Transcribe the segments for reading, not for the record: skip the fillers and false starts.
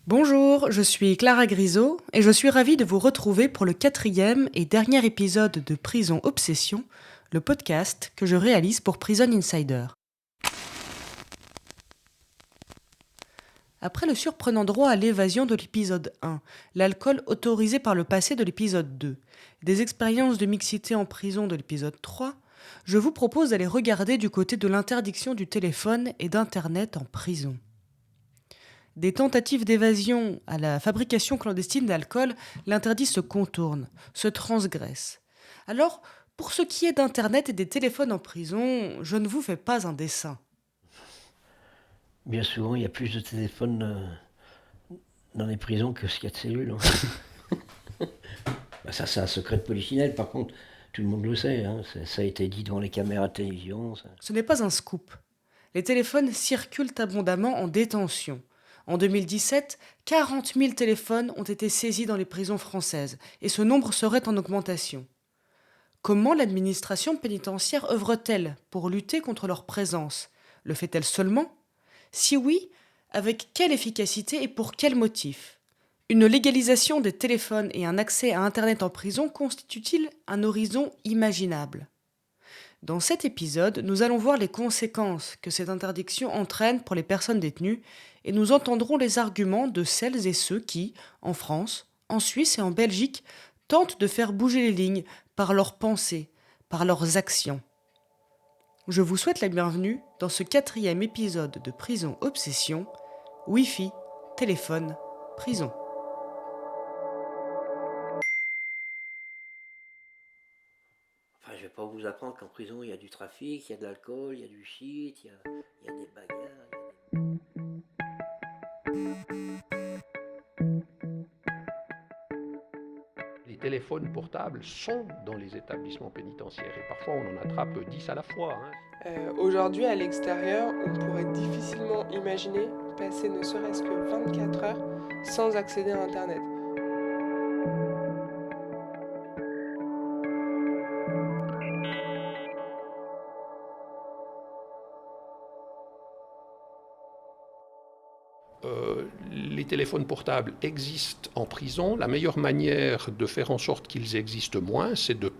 Bonjour, je suis Clara Grisot et je suis ravie de vous retrouver pour le 4e et dernier épisode de Prison Obsession, le podcast que je réalise pour Prison Insider. Après le surprenant droit à l'évasion de l'épisode 1, l'alcool autorisé par le passé de l'épisode 2, des expériences de mixité en prison de l'épisode 3, je vous propose d'aller regarder du côté de l'interdiction du téléphone et d'Internet en prison. Des tentatives d'évasion à la fabrication clandestine d'alcool, l'interdit se contourne, se transgresse. Alors, pour ce qui est d'Internet et des téléphones en prison, je ne vous fais pas un dessin. Bien souvent, il y a plus de téléphones dans les prisons que ce qu'il y a de cellules. Ça, c'est un secret de polichinelle, par contre, tout le monde le sait. Ça a été dit devant les caméras de télévision. Ce n'est pas un scoop. Les téléphones circulent abondamment en détention. En 2017, 40 000 téléphones ont été saisis dans les prisons françaises, et ce nombre serait en augmentation. Comment l'administration pénitentiaire œuvre-t-elle pour lutter contre leur présence ? Le fait-elle seulement ? Si oui, avec quelle efficacité et pour quel motif ? Une légalisation des téléphones et un accès à Internet en prison constituent-ils un horizon imaginable ? Dans cet épisode, nous allons voir les conséquences que cette interdiction entraîne pour les personnes détenues et nous entendrons les arguments de celles et ceux qui, en France, en Suisse et en Belgique, tentent de faire bouger les lignes par leurs pensées, par leurs actions. Je vous souhaite la bienvenue dans ce 4e épisode de Prison Obsession, Wi-Fi, téléphone, prison. Enfin, je vais pas vous apprendre qu'en prison, il y a du trafic, il y a de l'alcool, il y a du shit, il y a des bagarres. Les téléphones portables sont dans les établissements pénitentiaires et parfois on en attrape 10 à la fois. Aujourd'hui, à l'extérieur, on pourrait difficilement imaginer passer ne serait-ce que 24 heures sans accéder à Internet. Les téléphones portables existent en prison. La meilleure manière de faire en sorte qu'ils existent moins, c'est de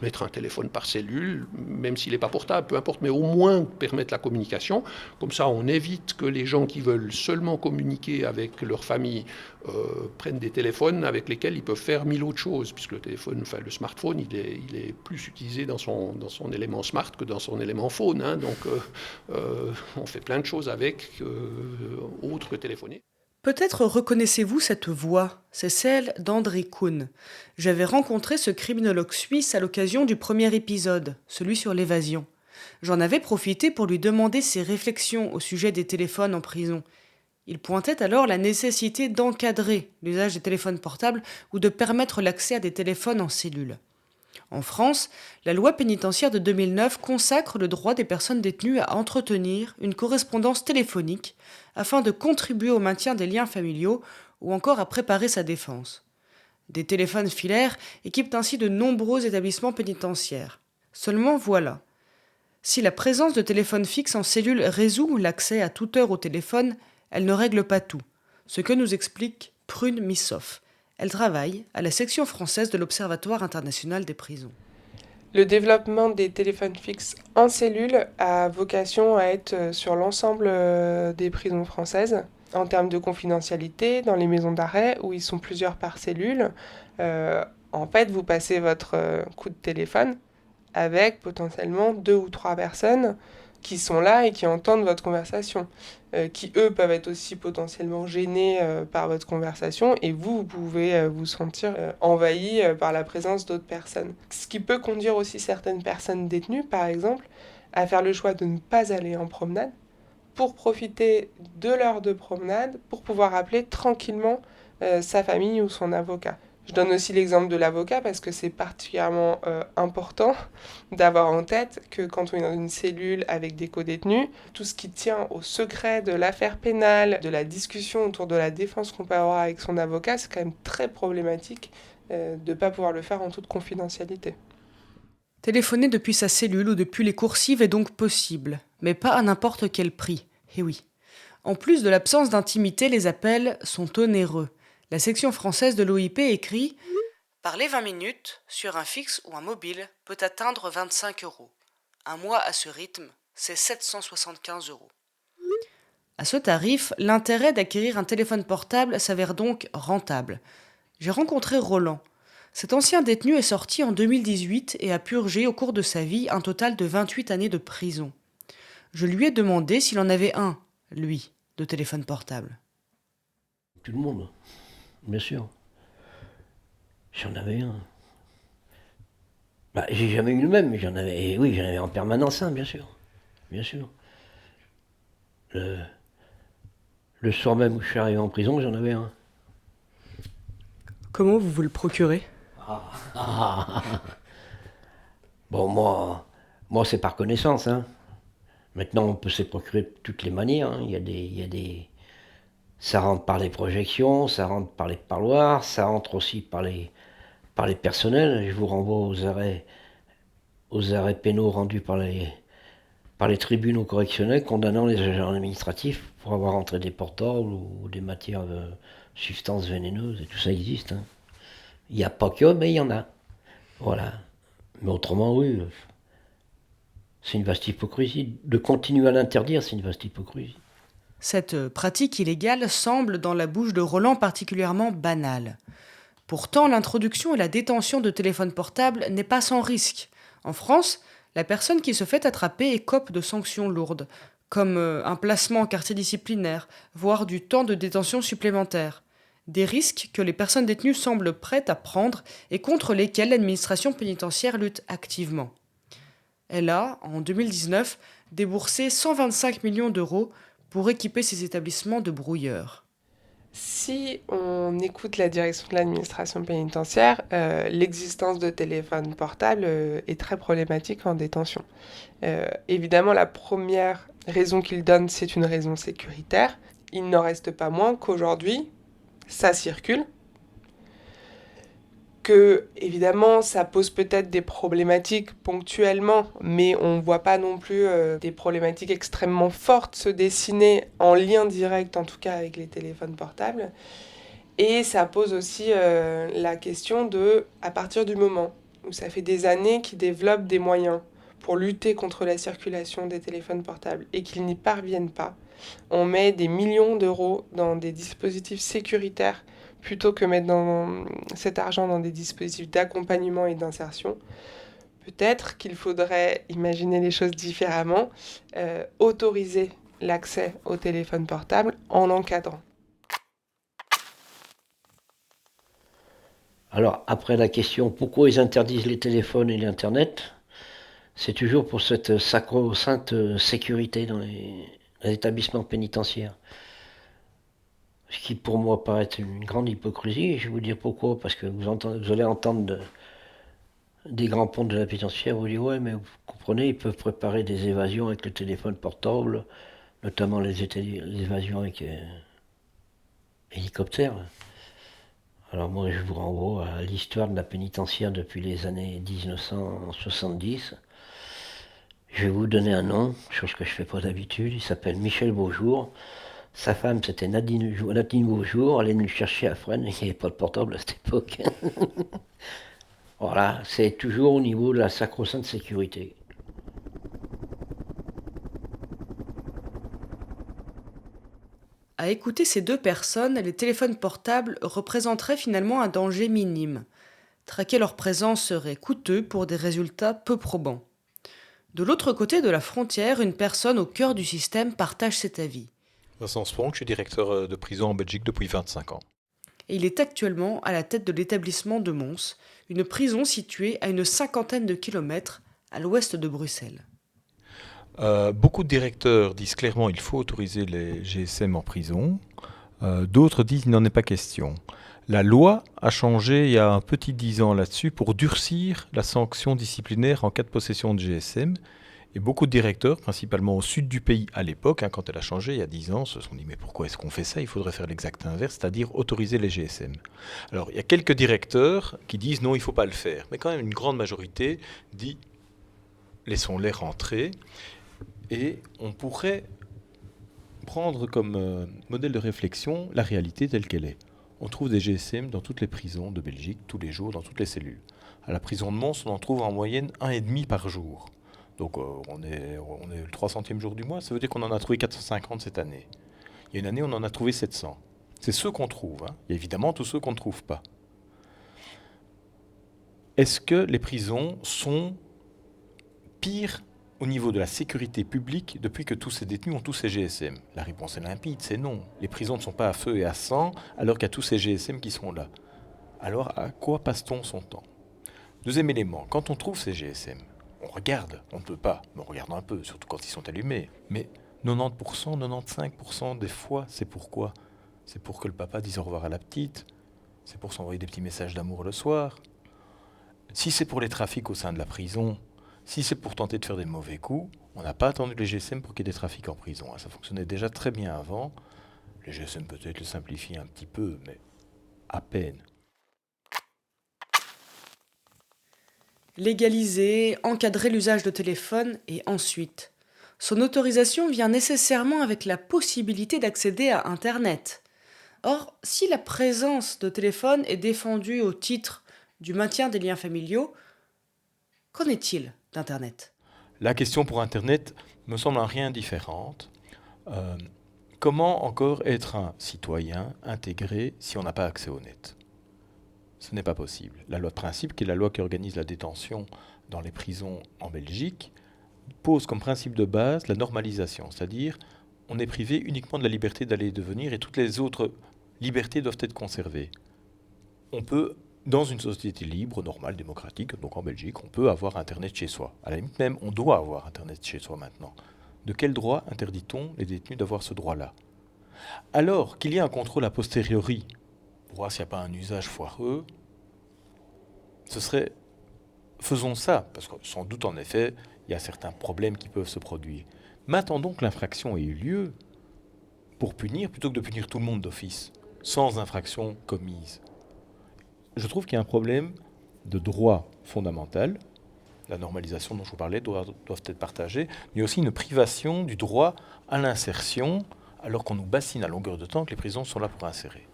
mettre un téléphone par cellule, même s'il n'est pas portable, peu importe, mais au moins permettre la communication. Comme ça, on évite que les gens qui veulent seulement communiquer avec leur famille prennent des téléphones avec lesquels ils peuvent faire mille autres choses, puisque le smartphone, il est plus utilisé dans son élément smart que dans son élément phone. Donc, on fait plein de choses avec, autres que téléphoner. Peut-être reconnaissez-vous cette voix, c'est celle d'André Kuhn. J'avais rencontré ce criminologue suisse à l'occasion du premier épisode, celui sur l'évasion. J'en avais profité pour lui demander ses réflexions au sujet des téléphones en prison. Il pointait alors la nécessité d'encadrer l'usage des téléphones portables ou de permettre l'accès à des téléphones en cellule. En France, la loi pénitentiaire de 2009 consacre le droit des personnes détenues à entretenir une correspondance téléphonique afin de contribuer au maintien des liens familiaux ou encore à préparer sa défense. Des téléphones filaires équipent ainsi de nombreux établissements pénitentiaires. Seulement voilà, si la présence de téléphones fixes en cellule résout l'accès à toute heure au téléphone, elle ne règle pas tout, ce que nous explique Prune Missoff. Elle travaille à la section française de l'Observatoire international des prisons. Le développement des téléphones fixes en cellule a vocation à être sur l'ensemble des prisons françaises. En termes de confidentialité, dans les maisons d'arrêt, où ils sont plusieurs par cellule, en fait, vous passez votre coup de téléphone avec potentiellement 2 ou 3 personnes qui sont là et qui entendent votre conversation, qui eux peuvent être aussi potentiellement gênés par votre conversation, et vous pouvez vous sentir envahi par la présence d'autres personnes. Ce qui peut conduire aussi certaines personnes détenues, par exemple, à faire le choix de ne pas aller en promenade pour profiter de l'heure de promenade, pour pouvoir appeler tranquillement sa famille ou son avocat. Je donne aussi l'exemple de l'avocat parce que c'est particulièrement important d'avoir en tête que quand on est dans une cellule avec des co-détenus, tout ce qui tient au secret de l'affaire pénale, de la discussion autour de la défense qu'on peut avoir avec son avocat, c'est quand même très problématique de ne pas pouvoir le faire en toute confidentialité. Téléphoner depuis sa cellule ou depuis les coursives est donc possible, mais pas à n'importe quel prix. Eh oui. En plus de l'absence d'intimité, les appels sont onéreux. La section française de l'OIP écrit « Parler 20 minutes sur un fixe ou un mobile peut atteindre 25 euros. Un mois à ce rythme, c'est 775 euros. » À ce tarif, l'intérêt d'acquérir un téléphone portable s'avère donc rentable. J'ai rencontré Roland. Cet ancien détenu est sorti en 2018 et a purgé au cours de sa vie un total de 28 années de prison. Je lui ai demandé s'il en avait un, lui, de téléphone portable. Tout le monde, bien sûr. J'en avais un. J'ai jamais eu le même, mais j'en avais en permanence un, bien sûr. Bien sûr. Le soir même où je suis arrivé en prison, j'en avais un. Comment vous le procurez ? Bon, moi c'est par connaissance. Hein. Maintenant, on peut se procurer de toutes les manières. Hein. Il y a des... Ça rentre par les projections, ça rentre par les parloirs, ça rentre aussi par les personnels. Je vous renvoie aux arrêts pénaux rendus par les tribunaux correctionnels condamnant les agents administratifs pour avoir entré des portables ou des matières de substances vénéneuses. Et tout ça existe. Hein. Il n'y a pas que, mais il y en a. Voilà. Mais autrement, oui, c'est une vaste hypocrisie. De continuer à l'interdire, c'est une vaste hypocrisie. Cette pratique illégale semble, dans la bouche de Roland, particulièrement banale. Pourtant, l'introduction et la détention de téléphones portables n'est pas sans risque. En France, la personne qui se fait attraper écope de sanctions lourdes, comme un placement en quartier disciplinaire, voire du temps de détention supplémentaire. Des risques que les personnes détenues semblent prêtes à prendre et contre lesquels l'administration pénitentiaire lutte activement. Elle a, en 2019, déboursé 125 millions d'euros pour équiper ces établissements de brouilleurs. Si on écoute la direction de l'administration pénitentiaire, l'existence de téléphones portables est très problématique en détention. Évidemment, la première raison qu'ils donnent, c'est une raison sécuritaire. Il n'en reste pas moins qu'aujourd'hui, ça circule, que évidemment ça pose peut-être des problématiques ponctuellement, mais on ne voit pas non plus des problématiques extrêmement fortes se dessiner en lien direct en tout cas avec les téléphones portables. Et ça pose aussi la question de, à partir du moment où ça fait des années qu'ils développent des moyens pour lutter contre la circulation des téléphones portables et qu'ils n'y parviennent pas, on met des millions d'euros dans des dispositifs sécuritaires plutôt que mettre cet argent dans des dispositifs d'accompagnement et d'insertion. Peut-être qu'il faudrait imaginer les choses différemment, autoriser l'accès au téléphone portable en l'encadrant. Alors, après la question pourquoi ils interdisent les téléphones et l'Internet, c'est toujours pour cette sacro-sainte sécurité dans les établissements pénitentiaires. Ce qui pour moi paraît une grande hypocrisie, et je vais vous dire pourquoi, parce que vous allez entendre des grands ponts de la pénitentiaire vous dire ouais mais vous comprenez, ils peuvent préparer des évasions avec le téléphone portable, notamment les évasions avec hélicoptère. Alors moi je vous renvoie à l'histoire de la pénitentiaire depuis les années 1970. Je vais vous donner un nom, chose que je ne fais pas d'habitude, il s'appelle Michel Beaujour. Sa femme c'était Nadine Beaujour, elle est venue le chercher à Fresnes, il n'y avait pas de portable à cette époque. Voilà, c'est toujours au niveau de la sacro-sainte sécurité. À écouter ces deux personnes, les téléphones portables représenteraient finalement un danger minime. Traquer leur présence serait coûteux pour des résultats peu probants. De l'autre côté de la frontière, une personne au cœur du système partage cet avis. Vincent Spronk, je suis directeur de prison en Belgique depuis 25 ans. Et il est actuellement à la tête de l'établissement de Mons, une prison située à une 50aine de kilomètres à l'ouest de Bruxelles. Beaucoup de directeurs disent clairement qu'il faut autoriser les GSM en prison. D'autres disent qu'il n'en est pas question. La loi a changé il y a un petit 10 ans là-dessus pour durcir la sanction disciplinaire en cas de possession de GSM. Et beaucoup de directeurs, principalement au sud du pays à l'époque, quand elle a changé il y a 10 ans, se sont dit mais pourquoi est-ce qu'on fait ça ? Il faudrait faire l'exact inverse, c'est-à-dire autoriser les GSM. Alors il y a quelques directeurs qui disent non, il ne faut pas le faire. Mais quand même une grande majorité dit laissons-les rentrer. Et on pourrait prendre comme modèle de réflexion la réalité telle qu'elle est. On trouve des GSM dans toutes les prisons de Belgique, tous les jours, dans toutes les cellules. À la prison de Mons, on en trouve en moyenne 1,5 par jour. Donc on est le 300e jour du mois, ça veut dire qu'on en a trouvé 450 cette année. Il y a une année, on en a trouvé 700. C'est ceux qu'on trouve. Il y a évidemment tous ceux qu'on ne trouve pas. Est-ce que les prisons sont pires au niveau de la sécurité publique depuis que tous ces détenus ont tous ces GSM? La réponse est limpide, c'est non. Les prisons ne sont pas à feu et à sang alors qu'il y a tous ces GSM qui sont là. Alors à quoi passe-t-on son temps? Deuxième élément, quand on trouve ces GSM, on regarde, on ne peut pas, mais on regarde un peu, surtout quand ils sont allumés. Mais 90%, 95% des fois, c'est pourquoi? C'est pour que le papa dise au revoir à la petite, c'est pour s'envoyer des petits messages d'amour le soir. Si c'est pour les trafics au sein de la prison, si c'est pour tenter de faire des mauvais coups, on n'a pas attendu les GSM pour qu'il y ait des trafics en prison. Ça fonctionnait déjà très bien avant. Les GSM peut-être le simplifient un petit peu, mais à peine. Légaliser, encadrer l'usage de téléphone et ensuite. Son autorisation vient nécessairement avec la possibilité d'accéder à Internet. Or, si la présence de téléphone est défendue au titre du maintien des liens familiaux, qu'en est-il d'Internet? La question pour Internet me semble en rien différente. Comment encore être un citoyen intégré si on n'a pas accès au net? Ce n'est pas possible. La loi de principe, qui est la loi qui organise la détention dans les prisons en Belgique, pose comme principe de base la normalisation, c'est-à-dire on est privé uniquement de la liberté d'aller et de venir et toutes les autres libertés doivent être conservées. On peut, dans une société libre, normale, démocratique, donc en Belgique, on peut avoir Internet chez soi. À la limite même, on doit avoir Internet chez soi maintenant. De quel droit interdit-on les détenus d'avoir ce droit-là? Alors qu'il y a un contrôle a posteriori, pour voir s'il n'y a pas un usage foireux, ce serait, faisons ça, parce que sans doute en effet, il y a certains problèmes qui peuvent se produire. Mais attendons que l'infraction ait eu lieu pour punir, plutôt que de punir tout le monde d'office, sans infraction commise. Je trouve qu'il y a un problème de droit fondamental. La normalisation dont je vous parlais doivent être partagées, mais il y a aussi une privation du droit à l'insertion, alors qu'on nous bassine à longueur de temps que les prisons sont là pour insérer.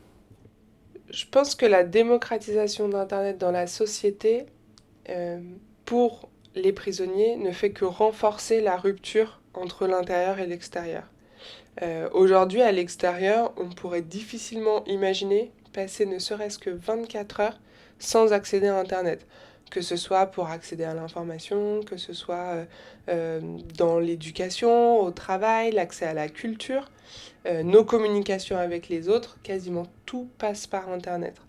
Je pense que la démocratisation d'Internet dans la société, pour les prisonniers, ne fait que renforcer la rupture entre l'intérieur et l'extérieur. Aujourd'hui, à l'extérieur, on pourrait difficilement imaginer passer ne serait-ce que 24 heures sans accéder à Internet. Que ce soit pour accéder à l'information, que ce soit dans l'éducation, au travail, l'accès à la culture, nos communications avec les autres, quasiment tout passe par Internet.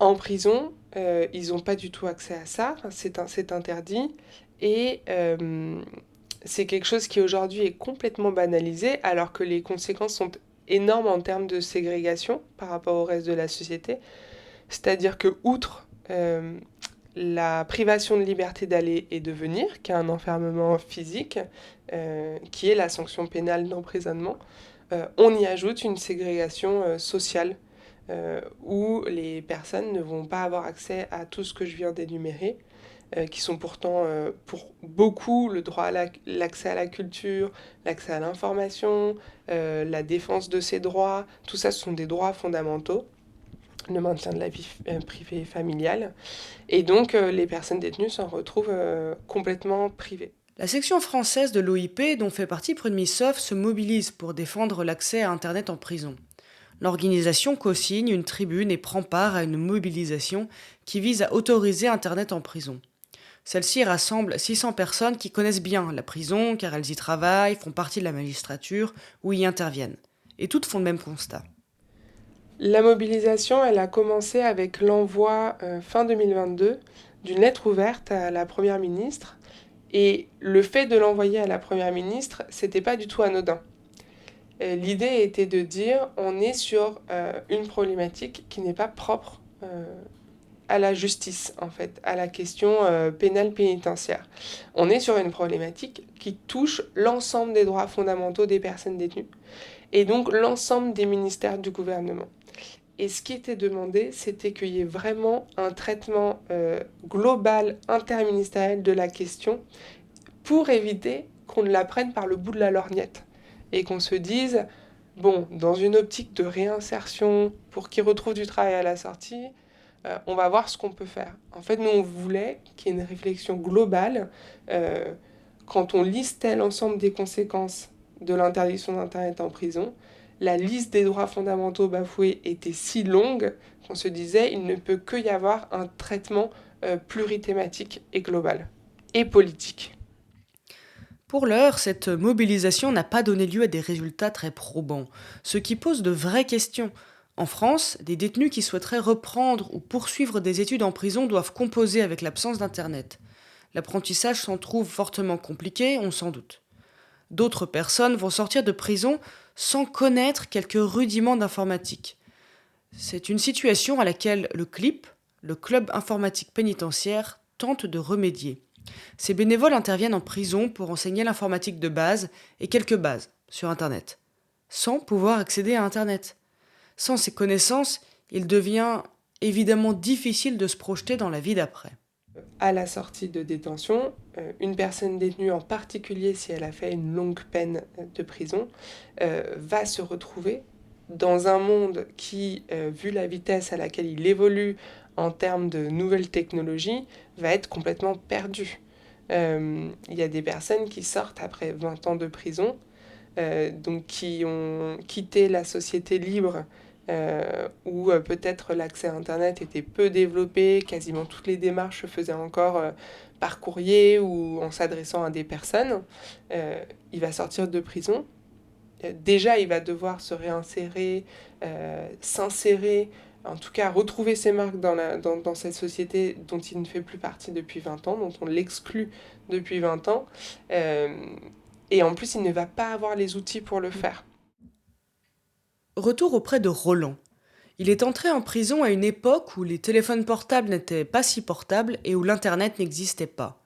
En prison, ils n'ont pas du tout accès à ça, c'est interdit, et c'est quelque chose qui aujourd'hui est complètement banalisé, alors que les conséquences sont énormes en termes de ségrégation par rapport au reste de la société. C'est-à-dire que, outre la privation de liberté d'aller et de venir, qui est un enfermement physique, qui est la sanction pénale d'emprisonnement, on y ajoute une ségrégation sociale, où les personnes ne vont pas avoir accès à tout ce que je viens d'énumérer, qui sont pourtant pour beaucoup le droit à l'accès à la culture, l'accès à l'information, la défense de ses droits, tout ça ce sont des droits fondamentaux, le maintien de la vie privée et familiale, et donc les personnes détenues s'en retrouvent complètement privées. La section française de l'OIP, dont fait partie Prud'Missoff, se mobilise pour défendre l'accès à Internet en prison. L'organisation co-signe une tribune et prend part à une mobilisation qui vise à autoriser Internet en prison. Celle-ci rassemble 600 personnes qui connaissent bien la prison car elles y travaillent, font partie de la magistrature ou y interviennent. Et toutes font le même constat. La mobilisation, elle a commencé avec l'envoi fin 2022 d'une lettre ouverte à la Première ministre. Et le fait de l'envoyer à la Première ministre, c'était pas du tout anodin. L'idée était de dire on est sur une problématique qui n'est pas propre à la justice, en fait, à la question pénale pénitentiaire. On est sur une problématique qui touche l'ensemble des droits fondamentaux des personnes détenues et donc l'ensemble des ministères du gouvernement. Et ce qui était demandé, c'était qu'il y ait vraiment un traitement global, interministériel de la question pour éviter qu'on ne la prenne par le bout de la lorgnette. et qu'on se dise, bon, dans une optique de réinsertion, pour qu'ils retrouvent du travail à la sortie, on va voir ce qu'on peut faire. En fait, nous, on voulait qu'il y ait une réflexion globale. Quand on listait l'ensemble des conséquences de l'interdiction d'Internet en prison, la liste des droits fondamentaux bafoués était si longue qu'on se disait il ne peut que y avoir un traitement plurithématique et global, et politique. Pour l'heure, cette mobilisation n'a pas donné lieu à des résultats très probants, ce qui pose de vraies questions. En France, des détenus qui souhaiteraient reprendre ou poursuivre des études en prison doivent composer avec l'absence d'Internet. L'apprentissage s'en trouve fortement compliqué, on s'en doute. D'autres personnes vont sortir de prison sans connaître quelques rudiments d'informatique. C'est une situation à laquelle le CLIP, le Club informatique pénitentiaire, tente de remédier. Ces bénévoles interviennent en prison pour enseigner l'informatique de base et quelques bases sur Internet, sans pouvoir accéder à Internet. Sans ces connaissances, il devient évidemment difficile de se projeter dans la vie d'après. À la sortie de détention, une personne détenue, en particulier si elle a fait une longue peine de prison, va se retrouver dans un monde qui, vu la vitesse à laquelle il évolue en termes de nouvelles technologies, va être complètement perdu. Il y a des personnes qui sortent après 20 ans de prison, donc qui ont quitté la société libre où peut-être l'accès à Internet était peu développé, quasiment toutes les démarches se faisaient encore par courrier ou en s'adressant à des personnes. Il va sortir de prison. Déjà, il va devoir se réinsérer, s'insérer, en tout cas retrouver ses marques dans cette société dont il ne fait plus partie depuis 20 ans, dont on l'exclut depuis 20 ans. Et en plus, il ne va pas avoir les outils pour le faire. Retour auprès de Roland. Il est entré en prison à une époque où les téléphones portables n'étaient pas si portables et où l'Internet n'existait pas.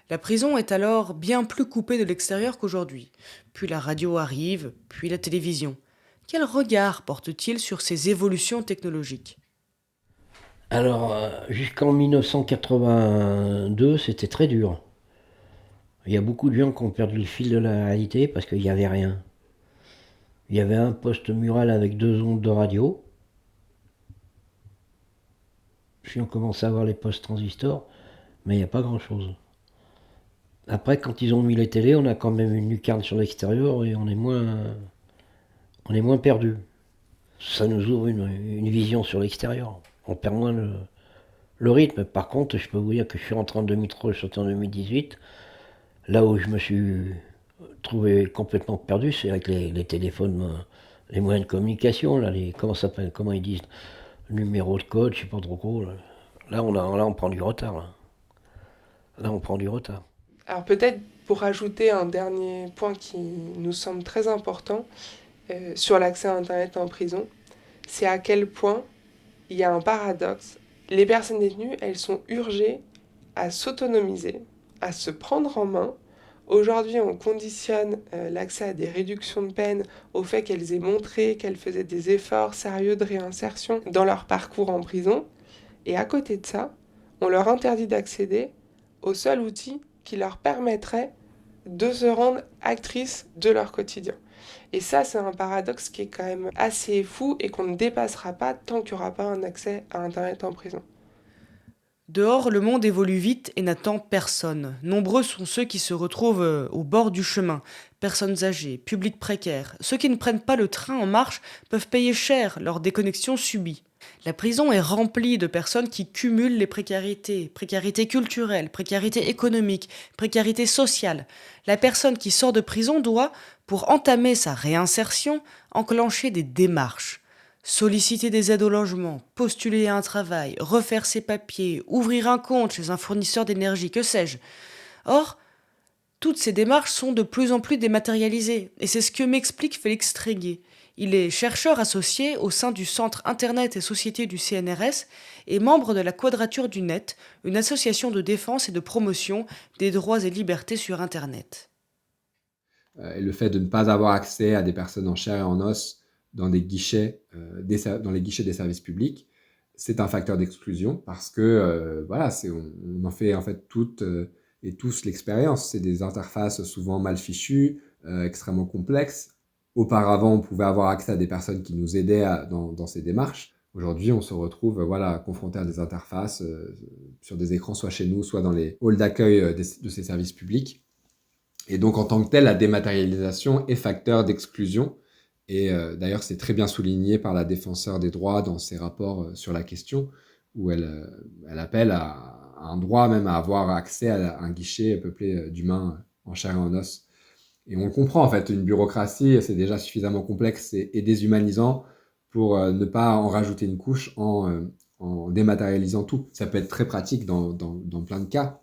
La prison est alors bien plus coupée de l'extérieur qu'aujourd'hui. Puis la radio arrive, puis la télévision. Quel regard porte-t-il sur ces évolutions technologiques ? Alors, jusqu'en 1982, c'était très dur. Il y a beaucoup de gens qui ont perdu le fil de la réalité parce qu'il n'y avait rien. Il y avait un poste mural avec 2 ondes de radio. Puis on commence à avoir les postes transistors, mais il n'y a pas grand-chose. Après, quand ils ont mis les télés, on a quand même une lucarne sur l'extérieur et on est moins perdu. Ça nous ouvre une vision sur l'extérieur. On perd moins le rythme. Par contre, je peux vous dire que je suis rentré en 2003, je suis sorti en 2018. Là où je me suis trouvé complètement perdu, c'est avec les téléphones, les moyens de communication, là, comment ils disent, numéro de code, je sais pas trop quoi. Là, on prend du retard. Là, on prend du retard. Alors peut-être pour ajouter un dernier point qui nous semble très important sur l'accès à Internet en prison, c'est à quel point il y a un paradoxe. Les personnes détenues, elles sont urgées à s'autonomiser, à se prendre en main. Aujourd'hui, on conditionne l'accès à des réductions de peine au fait qu'elles aient montré qu'elles faisaient des efforts sérieux de réinsertion dans leur parcours en prison. Et à côté de ça, on leur interdit d'accéder au seul outil qui leur permettrait de se rendre actrices de leur quotidien. Et ça, c'est un paradoxe qui est quand même assez fou et qu'on ne dépassera pas tant qu'il n'y aura pas un accès à Internet en prison. Dehors, le monde évolue vite et n'attend personne. Nombreux sont ceux qui se retrouvent au bord du chemin. Personnes âgées, publics précaires. Ceux qui ne prennent pas le train en marche peuvent payer cher leur déconnexion subie. La prison est remplie de personnes qui cumulent les précarités. Précarité culturelle, précarité économique, précarité sociale. La personne qui sort de prison doit, pour entamer sa réinsertion, enclencher des démarches. Solliciter des aides au logement, postuler à un travail, refaire ses papiers, ouvrir un compte chez un fournisseur d'énergie, que sais-je. Or, toutes ces démarches sont de plus en plus dématérialisées, et c'est ce que m'explique Félix Tréguier. Il est chercheur associé au sein du Centre Internet et Société du CNRS et membre de la Quadrature du Net, une association de défense et de promotion des droits et libertés sur Internet. Et le fait de ne pas avoir accès à des personnes en chair et en os dans les guichets des services publics, c'est un facteur d'exclusion parce que on en fait en fait toutes et tous l'expérience. C'est des interfaces souvent mal fichues, extrêmement complexes, Auparavant, on pouvait avoir accès à des personnes qui nous aidaient dans ces démarches. Aujourd'hui, on se retrouve confronté à des interfaces sur des écrans, soit chez nous, soit dans les halls d'accueil de ces services publics. Et donc, en tant que tel, la dématérialisation est facteur d'exclusion. Et d'ailleurs, c'est très bien souligné par la défenseure des droits dans ses rapports sur la question, où elle appelle à un droit même à avoir accès à un guichet peuplé d'humains en chair et en os. Et on le comprend, en fait, une bureaucratie, c'est déjà suffisamment complexe et déshumanisant pour ne pas en rajouter une couche en dématérialisant tout. Ça peut être très pratique dans plein de cas,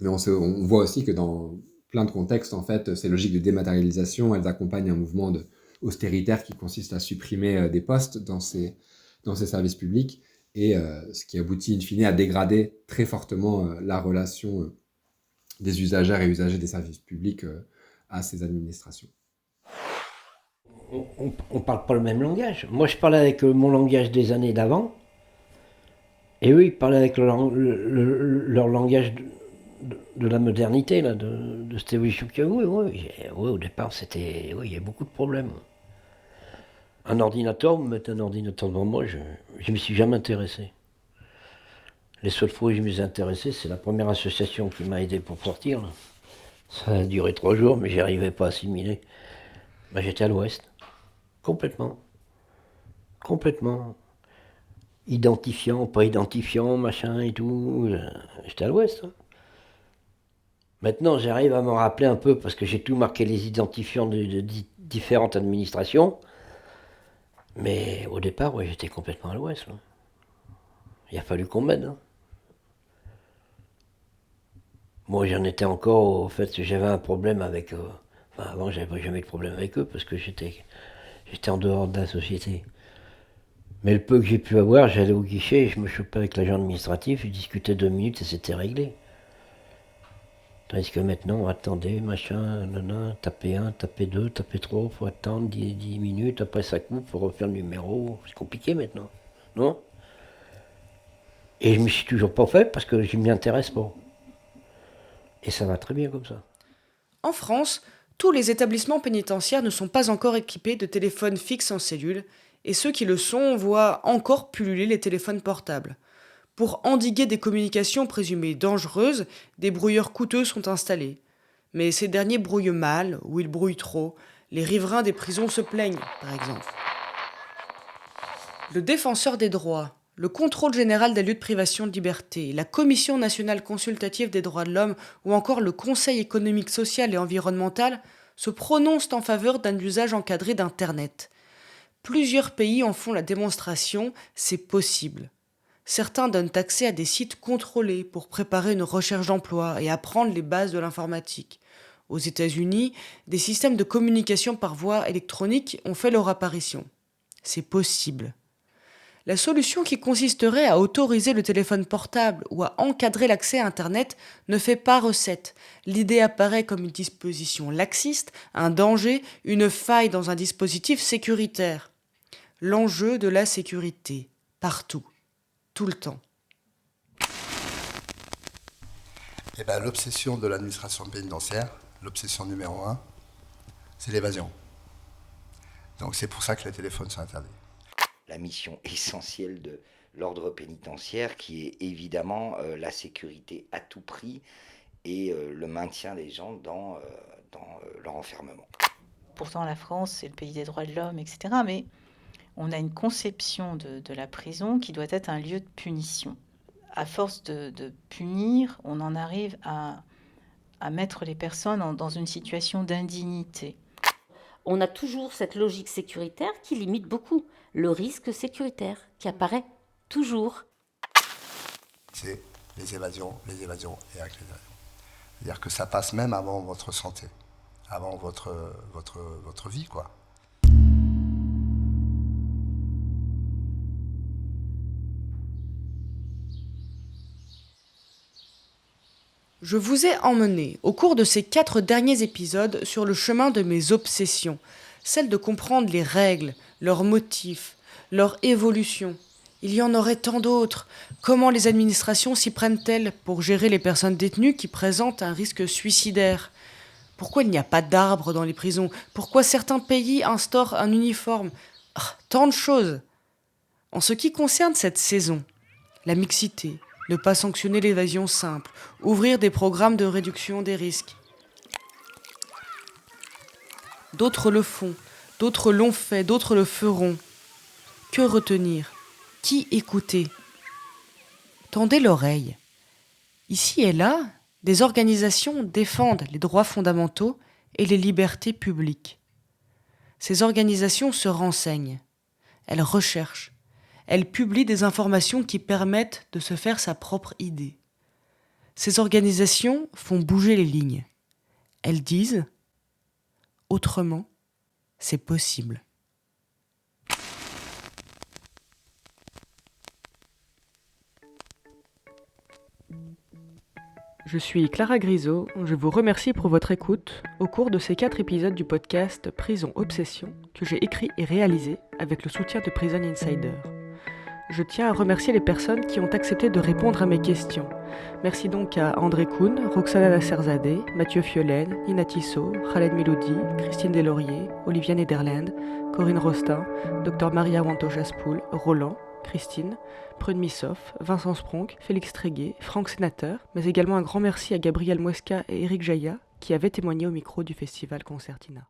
mais on voit aussi que dans plein de contextes, en fait, ces logiques de dématérialisation, elles accompagnent un mouvement austéritaire qui consiste à supprimer des postes dans ces services publics, et ce qui aboutit in fine à dégrader très fortement la relation des usagères et usagers des services publics à ces administrations. On parle pas le même langage. Moi, je parlais avec mon langage des années d'avant, et eux, ils parlaient avec leur langage de la modernité, là, de cette évolution qu'il y a. Oui, au départ, il y a beaucoup de problèmes. Un ordinateur, vous mettez un ordinateur devant moi, je ne m'y suis jamais intéressé. Les seules fois où je me suis intéressé, c'est la première association qui m'a aidé pour sortir. Là. Ça a duré 3 jours, mais j'y arrivais pas à assimiler. Ben, j'étais à l'ouest. Complètement. Identifiant, pas identifiant, machin et tout. J'étais à l'ouest. Hein. Maintenant, j'arrive à m'en rappeler un peu parce que j'ai tout marqué les identifiants de différentes administrations. Mais au départ, ouais, j'étais complètement à l'ouest. Là. Il a fallu qu'on m'aide. Hein. Moi, j'en étais encore au fait que j'avais un problème avec... avant, j'avais jamais de problème avec eux parce que j'étais en dehors de la société. Mais le peu que j'ai pu avoir, j'allais au guichet, je me chopais avec l'agent administratif, je discutais 2 minutes et c'était réglé. Tandis que maintenant, attendez, machin, tapez 1, tapez 2, tapez 3, faut attendre 10 minutes, après ça coupe, faut refaire le numéro. C'est compliqué maintenant, non? Et je me suis toujours pas fait parce que je m'y intéresse pas. Et ça va très bien comme ça. En France, tous les établissements pénitentiaires ne sont pas encore équipés de téléphones fixes en cellule, et ceux qui le sont voient encore pulluler les téléphones portables. Pour endiguer des communications présumées dangereuses, des brouilleurs coûteux sont installés. Mais ces derniers brouillent mal, ou ils brouillent trop. Les riverains des prisons se plaignent, par exemple. Le défenseur des droits, le contrôle général des lieux de privation de liberté, la Commission nationale consultative des droits de l'homme ou encore le Conseil économique, social et environnemental se prononcent en faveur d'un usage encadré d'Internet. Plusieurs pays en font la démonstration, c'est possible. Certains donnent accès à des sites contrôlés pour préparer une recherche d'emploi et apprendre les bases de l'informatique. Aux États-Unis, des systèmes de communication par voie électronique ont fait leur apparition. C'est possible. La solution qui consisterait à autoriser le téléphone portable ou à encadrer l'accès à Internet ne fait pas recette. L'idée apparaît comme une disposition laxiste, un danger, une faille dans un dispositif sécuritaire. L'enjeu de la sécurité, partout, tout le temps. Eh ben, l'obsession de l'administration pénitentiaire, l'obsession numéro 1, c'est l'évasion. Donc c'est pour ça que les téléphones sont interdits. La mission essentielle de l'ordre pénitentiaire qui est évidemment la sécurité à tout prix et le maintien des gens dans leur enfermement. Pourtant la France c'est le pays des droits de l'homme, etc. Mais on a une conception de la prison qui doit être un lieu de punition. À force de punir, on en arrive à mettre les personnes dans une situation d'indignité. On a toujours cette logique sécuritaire qui limite beaucoup le risque sécuritaire, qui apparaît toujours. C'est les évasions et avec les évasions. C'est-à-dire que ça passe même avant votre santé, avant votre vie, quoi. Je vous ai emmené, au cours de ces 4 derniers épisodes, sur le chemin de mes obsessions, celle de comprendre les règles, leurs motifs, leur évolution. Il y en aurait tant d'autres. Comment les administrations s'y prennent-elles pour gérer les personnes détenues qui présentent un risque suicidaire ? Pourquoi il n'y a pas d'arbres dans les prisons? Pourquoi certains pays instaurent un uniforme? Tant de choses. En ce qui concerne cette saison, la mixité, ne pas sanctionner l'évasion simple, ouvrir des programmes de réduction des risques. D'autres le font, d'autres l'ont fait, d'autres le feront. Que retenir? Qui écouter? Tendez l'oreille. Ici et là, des organisations défendent les droits fondamentaux et les libertés publiques. Ces organisations se renseignent, elles recherchent, elles publient des informations qui permettent de se faire sa propre idée. Ces organisations font bouger les lignes. Elles disent « Autrement, c'est possible ». Je suis Clara Grisot, je vous remercie pour votre écoute au cours de ces 4 épisodes du podcast Prison Obsession que j'ai écrit et réalisé avec le soutien de Prison Insider. Je tiens à remercier les personnes qui ont accepté de répondre à mes questions. Merci donc à André Kuhn, Roxana Nasserzadeh, Mathieu Fiolaine, Nina Tissot, Khaled Miloudi, Christine Deslauriers, Olivia Nederland, Corinne Rostin, Dr Maria Wanto-Jaspoul, Roland, Christine, Prune Missoff, Vincent Spronck, Félix Tréguet, Franck Sénateur, mais également un grand merci à Gabriel Muesca et Éric Jaillat qui avaient témoigné au micro du festival Concertina.